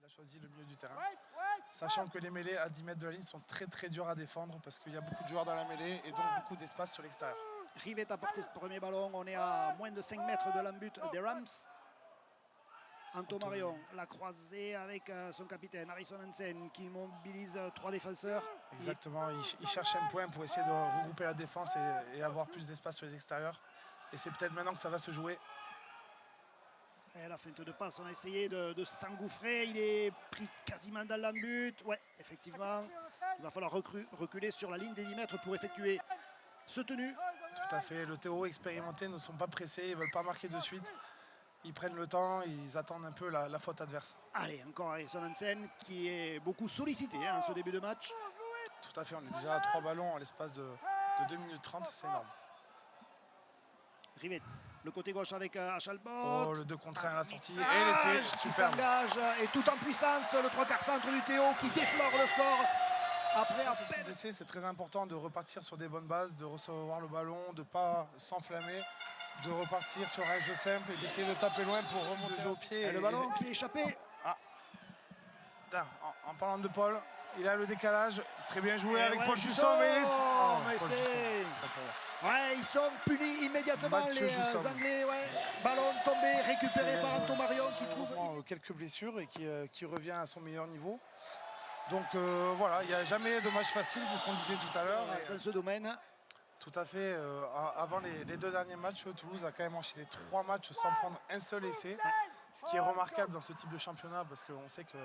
a choisi le milieu du terrain. Sachant que les mêlées à 10 mètres de la ligne sont très très dures à défendre parce qu'il y a beaucoup de joueurs dans la mêlée et donc beaucoup d'espace sur l'extérieur. Rivette a porté ce premier ballon. On est à moins de 5 mètres de l'embut des Rams. Anto Marion, la croisée avec son capitaine Harrison Hansen qui mobilise 3 défenseurs. Exactement, il cherche un point pour essayer de regrouper la défense et avoir plus d'espace sur les extérieurs. Et c'est peut-être maintenant que ça va se jouer. Et la feinte de passe, on a essayé de s'engouffrer. Il est pris quasiment dans l'embut. Ouais, effectivement, il va falloir reculer sur la ligne des 10 mètres pour effectuer ce tenu. Tout à fait, le Théo expérimenté ne sont pas pressés, ils ne veulent pas marquer de suite. Ils prennent le temps, ils attendent un peu la faute adverse. Allez, encore Harrison Hansen qui est beaucoup sollicité en ce début de match. Tout à fait, on est déjà à 3 ballons en l'espace de 2 minutes 30, c'est énorme. Rivette, le côté gauche avec Achalbot. Oh, le 2 contre 1 à la sortie et l'essai, qui superbe. s'engage et tout en puissance, le 3/4 centre du Théo qui déflore le score. Après, à peine... d'essai, c'est très important de repartir sur des bonnes bases, de recevoir le ballon, de ne pas s'enflammer, de repartir sur un jeu simple et d'essayer de taper loin pour remonter le jeu au pied. Et le ballon au pied échappé. Ah. En parlant de Paul, il a le décalage, très bien joué avec Paul Jusson. Ouais, ils sont punis immédiatement, les Anglais. Ouais. Ballon tombé, récupéré par Anto Marion qui trouve quelques blessures et qui revient à son meilleur niveau. Donc voilà, il n'y a jamais de match facile, c'est ce qu'on disait tout à l'heure. Dans ce domaine. Tout à fait. Avant les 2 derniers matchs, Toulouse a quand même enchaîné 3 matchs sans prendre un seul essai. Ce qui est remarquable dans ce type de championnat parce qu'on sait que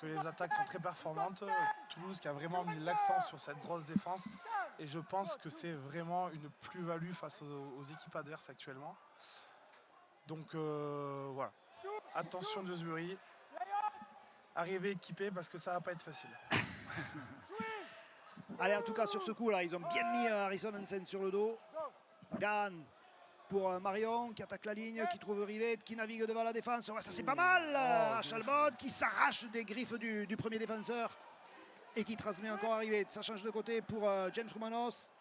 les attaques sont très performantes. Toulouse qui a vraiment mis l'accent sur cette grosse défense. Et je pense que c'est vraiment une plus-value face aux équipes adverses actuellement. Donc voilà. Attention Dewsbury. Arriver équipé parce que ça va pas être facile. Allez, en tout cas sur ce coup là, ils ont bien mis Harrison Hansen sur le dos. Gann pour Marion qui attaque la ligne, qui trouve Rivette, qui navigue devant la défense. Ouais, ça c'est pas mal. Achalbot qui s'arrache des griffes du premier défenseur et qui transmet encore à Rivette. Ça change de côté pour James Romanos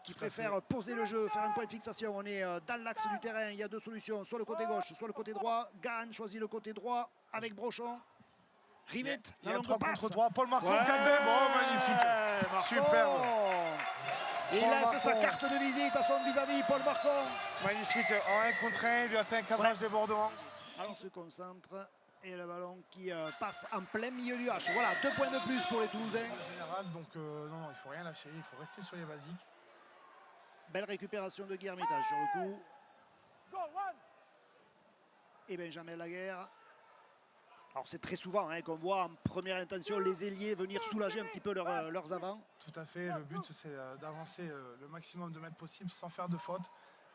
qui préfère poser le jeu, faire un point de fixation. On est dans l'axe du terrain, il y a 2 solutions, soit le côté gauche, soit le côté droit. Gann choisit le côté droit avec Brochon. Rivette, il y a 3 contre 3, Paul Marcon, bon, magnifique, Marcon. Superbe. Il laisse sa carte de visite à son vis-à-vis, Paul Marcon. Magnifique, en 1 contre 1, il lui a fait un cadrage débordement. Alors il se concentre et le ballon qui passe en plein milieu du H. Voilà, 2 points de plus pour les Toulousains. En général, donc non, il ne faut rien lâcher, il faut rester sur les basiques. Belle récupération de Guy Hermitage sur le coup. Et Benjamin Laguerre. Alors c'est très souvent qu'on voit en première intention les ailiers venir soulager un petit peu leurs avants. Tout à fait, le but c'est d'avancer le maximum de mètres possible sans faire de faute.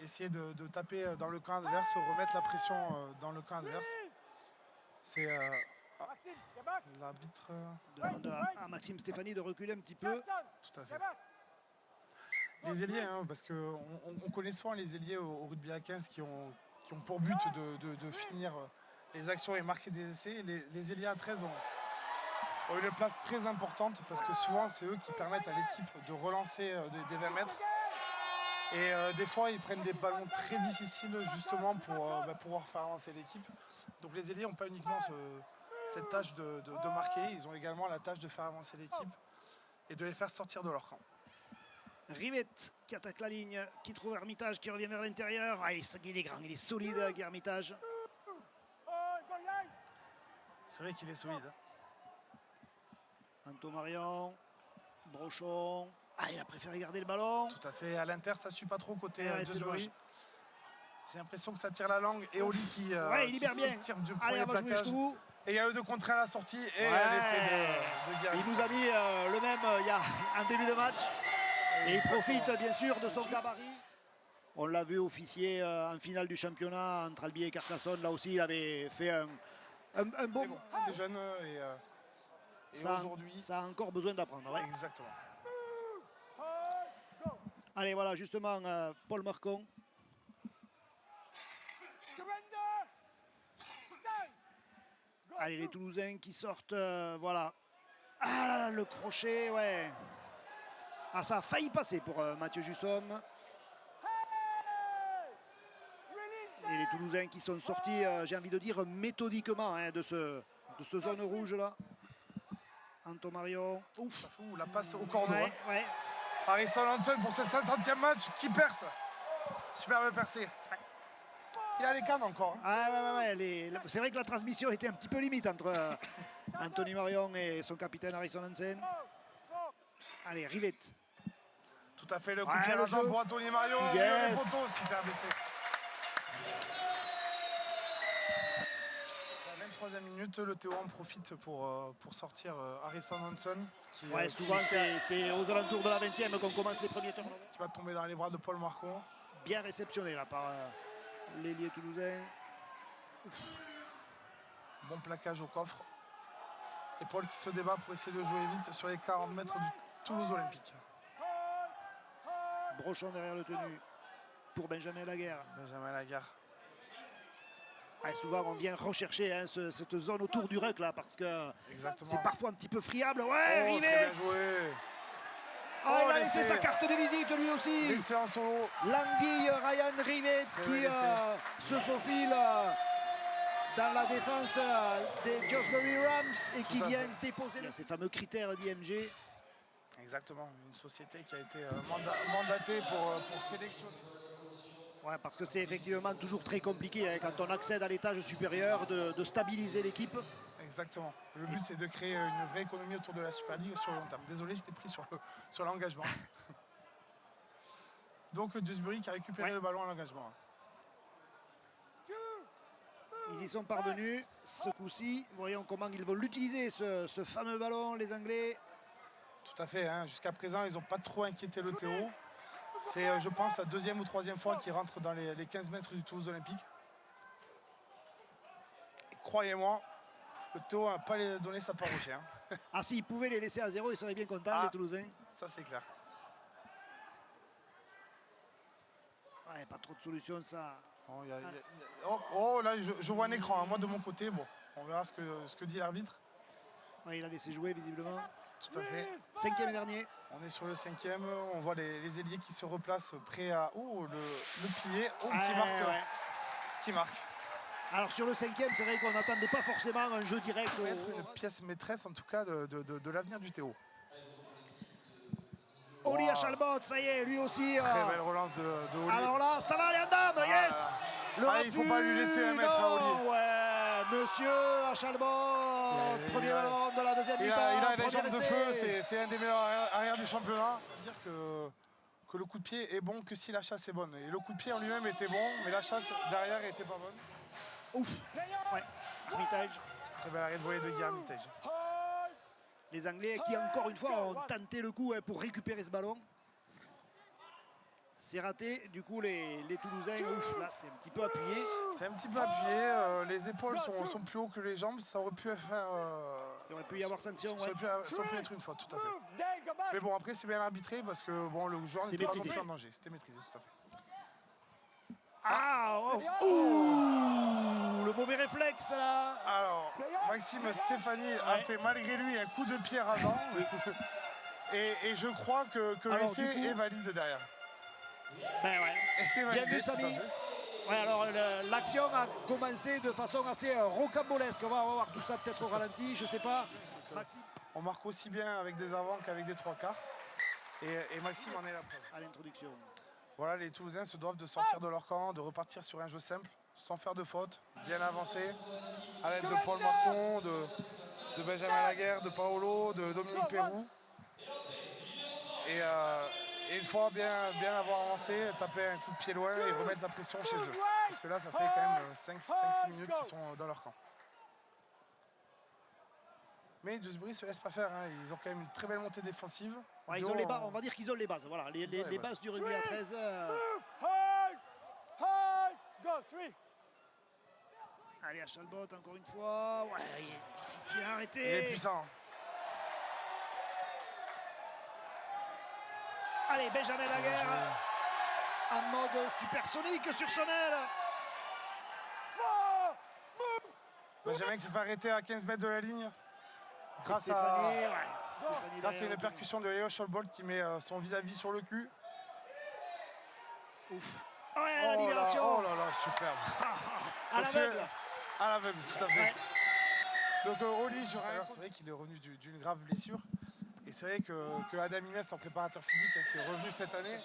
Essayer de taper dans le camp adverse, remettre la pression dans le camp adverse. C'est l'arbitre demande à Maxime Stéphanie de reculer un petit peu. Tout à fait. Les ailiers, parce qu'on connaît souvent les ailiers au rugby à 15 qui ont pour but de finir les actions et marquer des essais. Les ailiers à 13 ont une place très importante parce que souvent c'est eux qui permettent à l'équipe de relancer des 20 mètres. Et des fois ils prennent des ballons très difficiles justement pour pouvoir faire avancer l'équipe. Donc les ailiers n'ont pas uniquement cette tâche de marquer, ils ont également la tâche de faire avancer l'équipe et de les faire sortir de leur camp. Rivette qui attaque la ligne, qui trouve Hermitage qui revient vers l'intérieur. Ah, il est grand, il est solide, Hermitage. C'est vrai qu'il est solide. Anto Marion, Brochon. Ah, il a préféré garder le ballon. Tout à fait. À l'Inter, ça ne suit pas trop côté Dewsbury. J'ai l'impression que ça tire la langue. Et Oli qui il libère bien. Du allez, premier plaquage. Et il y a le 2 contre 1 à la sortie. Et l'essai de Guéry. Il nous a mis le même il y a un début de match. Et il profite bien sûr de son gabarit. On l'a vu officier en finale du championnat entre Albi et Carcassonne. Là aussi, il avait fait un bon... C'est jeune et aujourd'hui... Ça a encore besoin d'apprendre. Ouais. Exactement. Allez, voilà, justement, Paul Marcon. Allez, les Toulousains qui sortent, voilà. Ah, le crochet, ouais. Ah, ça a failli passer pour Mathieu Jussomme. Et les Toulousains qui sont sortis, j'ai envie de dire, méthodiquement de ce de cette zone rouge là. Anto Marion. Ouf. Ouh, la passe au cordeau. Ouais, Hein. ouais. Harrison Hansen pour ce 500e match qui perce. Superbe percée. Il a les cannes encore. Hein. Ah ouais. C'est vrai que la transmission était un petit peu limite entre Anthony Marion et son capitaine Harrison Hansen. Allez, Rivette. Tout à fait le coup de pied jeu pour Anthony Marion. Yes. Les poteaux, super blessé. À la 23e minute, le Théo en profite pour sortir Harrison Hansen. Souvent c'est aux alentours de la 20e qu'on commence les premiers turnovers. Qui va tomber dans les bras de Paul Marcon. Bien réceptionné là par l'ailier toulousain. Ouf. Bon plaquage au coffre. Et Paul qui se débat pour essayer de jouer vite sur les 40 mètres du Toulouse Olympique. Brochon derrière le tenu pour Benjamin Laguerre. Benjamin Laguerre. Souvent on vient rechercher hein, cette zone autour du ruck là parce que c'est parfois un petit peu friable. Ouais, Rivette. Il a laissé sa carte de visite lui aussi. Laissé en solo. L'anguille Ryan Rivette qui se faufile dans la défense des Josbury Rams et qui vient déposer ces fameux critères d'IMG. Exactement, une société qui a été mandatée pour sélectionner. Ouais, parce que c'est effectivement toujours très compliqué hein, quand on accède à l'étage supérieur de stabiliser l'équipe. Exactement. Le but c'est de créer une vraie économie autour de la Super League sur le long terme. Désolé, j'étais pris sur l'engagement. Donc Dewsbury qui a récupéré le ballon à l'engagement. Ils y sont parvenus ce coup-ci. Voyons comment ils vont l'utiliser ce fameux ballon, les Anglais. Tout à fait, hein. Jusqu'à présent ils n'ont pas trop inquiété le Théo. C'est je pense la deuxième ou troisième fois qu'il rentre dans les 15 mètres du Toulouse Olympique. Croyez-moi, le Théo n'a pas donné sa part au chien. S'il pouvait les laisser à 0, ils seraient bien contents les Toulousains. Ça c'est clair. Ouais, pas trop de solutions ça. Là je vois un écran, hein. Moi de mon côté, bon, on verra ce que dit l'arbitre. Ouais, il a laissé jouer visiblement. Tout à fait. 5e et dernier. On est sur le 5e, on voit les ailiers qui se replacent prêts à... le pilier qui marque. Alors sur le 5e, c'est vrai qu'on n'attendait pas forcément un jeu direct. Ça va être une pièce maîtresse en tout cas de l'avenir du Théo. Oli à Chalbot, ça y est, lui aussi. Très belle relance de Oli. Alors là, ça va aller en dame, yes. Il ne faut pas lui laisser un mètre à Oli. Monsieur Achalbot, premier ballon de la deuxième mi-temps. Il a des jambes de feu, c'est un des meilleurs arrières du championnat. Ça veut dire que le coup de pied est bon que si la chasse est bonne. Et le coup de pied en lui-même était bon, mais la chasse derrière n'était pas bonne. Ouf. Ouais. Armitage. Très bel arrêt de volée de Guy Armitage. Les Anglais qui encore une fois ont tenté le coup pour récupérer ce ballon. C'est raté, du coup les Toulousains, ouf, là c'est un petit peu appuyé. C'est un petit peu appuyé, les épaules sont plus hauts que les jambes, ça aurait pu faire... Il aurait pu y avoir sanction, ça aurait pu être une faute, tout à fait. Mais bon, après c'est bien arbitré parce que bon, le joueur n'était pas non plus en danger, c'était maîtrisé, tout à fait. Le mauvais réflexe là. Alors, Maxime Stéphanie a fait malgré lui un coup de pied rasant. et je crois que l'essai est valide derrière. Ben ouais. Et c'est validé. Bien vu, Samy. Ouais, alors l'action a commencé de façon assez rocambolesque. On va voir tout ça peut-être au ralenti, je sais pas. Maxime. On marque aussi bien avec des avants qu'avec des trois quarts. Et Maxime en est la preuve. À l'introduction. Voilà, les Toulousains se doivent de sortir de leur camp, de repartir sur un jeu simple, sans faire de faute, bien avancé, à l'aide de Paul Marcon, de Benjamin Laguerre, de Paolo, de Dominique Pérou. Et une fois bien avoir avancé, taper un coup de pied loin et remettre la pression chez eux. Parce que là, ça fait quand même 5-6 minutes qu'ils sont dans leur camp. Mais Dewsbury ne se laisse pas faire, hein. Ils ont quand même une très belle montée défensive. Ouais, ils ont les bases, on va dire qu'ils ont les bases. Voilà, les bases du rugby à 13. Allez, à Chalbot, encore une fois. Ouais, il est difficile à arrêter. Il est puissant. Allez, Benjamin Laguerre en mode supersonique sur son aile. Benjamin qui se fait arrêter à 15 mètres de la ligne. Grâce à une percussion de Léo Scholbolt qui met son vis-à-vis sur le cul. Ouf. Ouais, la libération. Oh là là, superbe. À l'aveugle. À l'aveugle, tout à fait. Ouais. Donc Oli sur un, c'est vrai qu'il est revenu d'une grave blessure. Et c'est vrai que Adam Inès, en préparateur physique, qui est revenu cette année.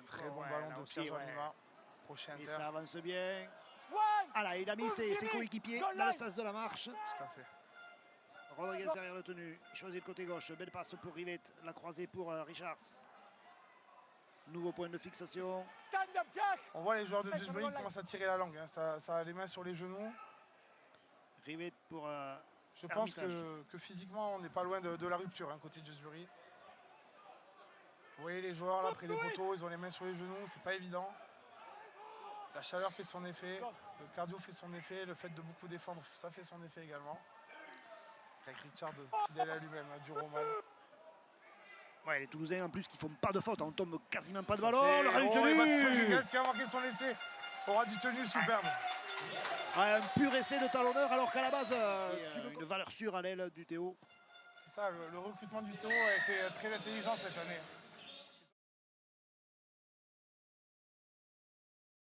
Très bon ballon de Pierre-Jean Lima. Prochain Et inter. ça avance bien. Ah là, il a mis ses coéquipiers dans le sens de la marche. Tout à fait. Rodriguez derrière le tenu. Il choisit le côté gauche. Belle passe pour Rivet. La croisée pour Richards. Nouveau point de fixation. On voit les joueurs de Dewsbury qui commencent à tirer la langue. Hein. Ça a les mains sur les genoux. Rivet pour Je pense que physiquement, on n'est pas loin de la rupture, hein, côté Dewsbury. Vous voyez les joueurs là près des poteaux, ils ont les mains sur les genoux, c'est pas évident. La chaleur fait son effet, le cardio fait son effet, le fait de beaucoup défendre, ça fait son effet également. Avec Richard fidèle à lui-même, hein, du Roman. Ouais, les Toulousains en plus qui font pas de faute, on tombe quasiment pas de ballon. Le rat du Rodriguez qui a marqué son essai. Aura du tenu superbe. Ouais, un pur essai de talonneur alors qu'à la base, une valeur sûre à l'aile du Théo. C'est ça, le recrutement du Théo a été très intelligent cette année.